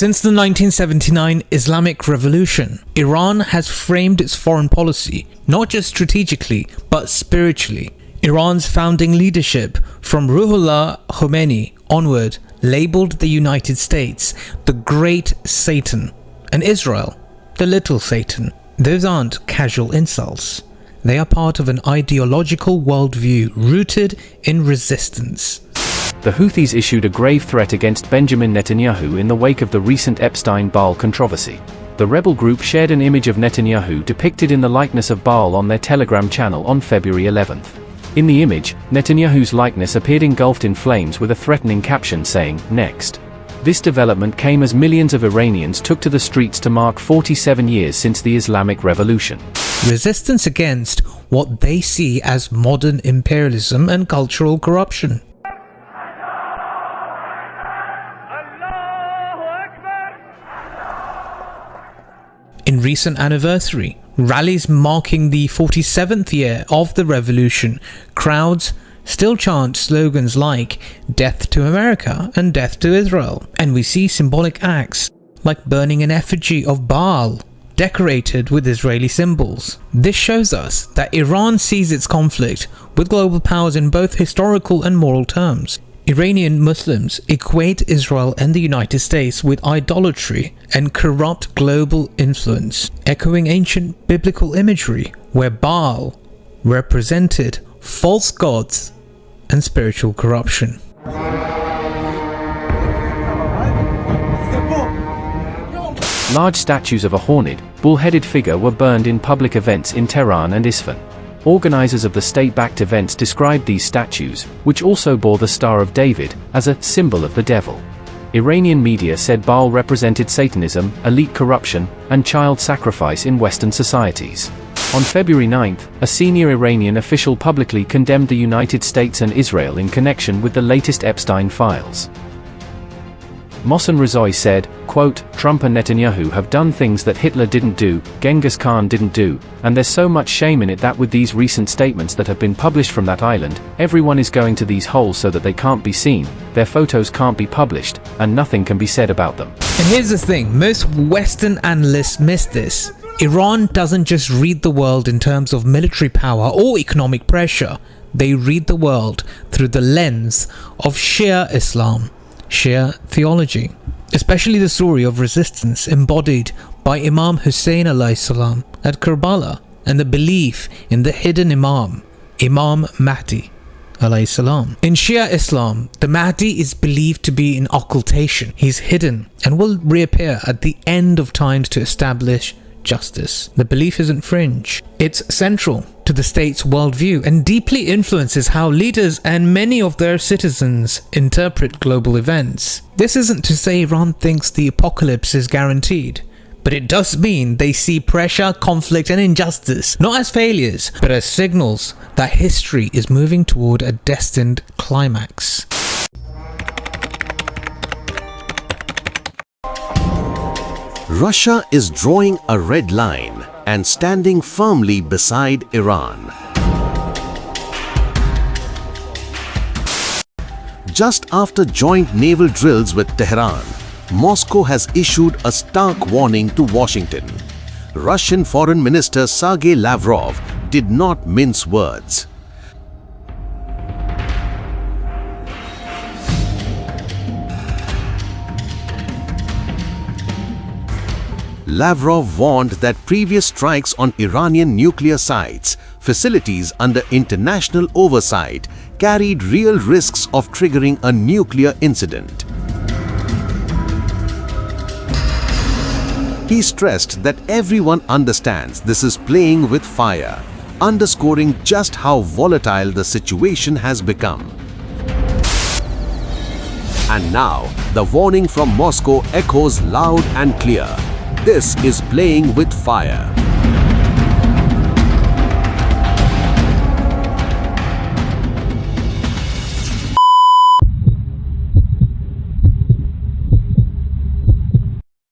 Since the 1979 Islamic Revolution, Iran has framed its foreign policy not just strategically but spiritually. Iran's founding leadership, from Ruhollah Khomeini onward, labelled the United States the Great Satan and Israel the Little Satan. Those aren't casual insults. They are part of an ideological worldview rooted in resistance. The Houthis issued a grave threat against Benjamin Netanyahu in the wake of the recent Epstein-Barr controversy. The rebel group shared an image of Netanyahu depicted in the likeness of Baal on their Telegram channel on February 11th. In the image, Netanyahu's likeness appeared engulfed in flames with a threatening caption saying, "Next." This development came as millions of Iranians took to the streets to mark 47 years since the Islamic Revolution. Resistance against what they see as modern imperialism and cultural corruption. In recent anniversary rallies marking the 47th year of the revolution, crowds still chant slogans like "Death to America" and "Death to Israel," and we see symbolic acts like burning an effigy of Baal decorated with Israeli symbols. This shows us that Iran sees its conflict with global powers in both historical and moral terms. Iranian Muslims equate Israel and the United States with idolatry and corrupt global influence, echoing ancient biblical imagery where Baal represented false gods and spiritual corruption. Large statues of a horned, bull-headed figure were burned in public events in Tehran and Isfahan. Organizers of the state-backed events described these statues, which also bore the Star of David, as a symbol of the devil. Iranian media said Baal represented Satanism, elite corruption, and child sacrifice in Western societies. On February 9th, a senior Iranian official publicly condemned the United States and Israel in connection with the latest Epstein files. Mohsen Rezai said, quote, "Trump and Netanyahu have done things that Hitler didn't do, Genghis Khan didn't do, and there's so much shame in it that with these recent statements that have been published from that island, everyone is going to these holes so that they can't be seen, their photos can't be published, and nothing can be said about them." And here's the thing, most Western analysts miss this. Iran doesn't just read the world in terms of military power or economic pressure. They read the world through the lens of Shia Islam, Shia theology, especially the story of resistance embodied by Imam Hosein alayhi salam at Karbala, and the belief in the hidden Imam, Imam Mahdi alayhi salam. In Shia Islam, the Mahdi is believed to be in occultation. He's hidden and will reappear at the end of times to establish justice. The belief isn't fringe. It's central to the state's worldview and deeply influences how leaders and many of their citizens interpret global events. This isn't to say Iran thinks the apocalypse is guaranteed, but it does mean they see pressure, conflict, and injustice not as failures, but as signals that history is moving toward a destined climax. Russia is drawing a red line and standing firmly beside Iran. Just after joint naval drills with Tehran, Moscow has issued a stark warning to Washington. Russian Foreign Minister Sergei Lavrov did not mince words. Lavrov warned that previous strikes on Iranian nuclear sites, facilities under international oversight, carried real risks of triggering a nuclear incident. He stressed that everyone understands this is playing with fire, underscoring just how volatile the situation has become. And now, the warning from Moscow echoes loud and clear. This is playing with fire.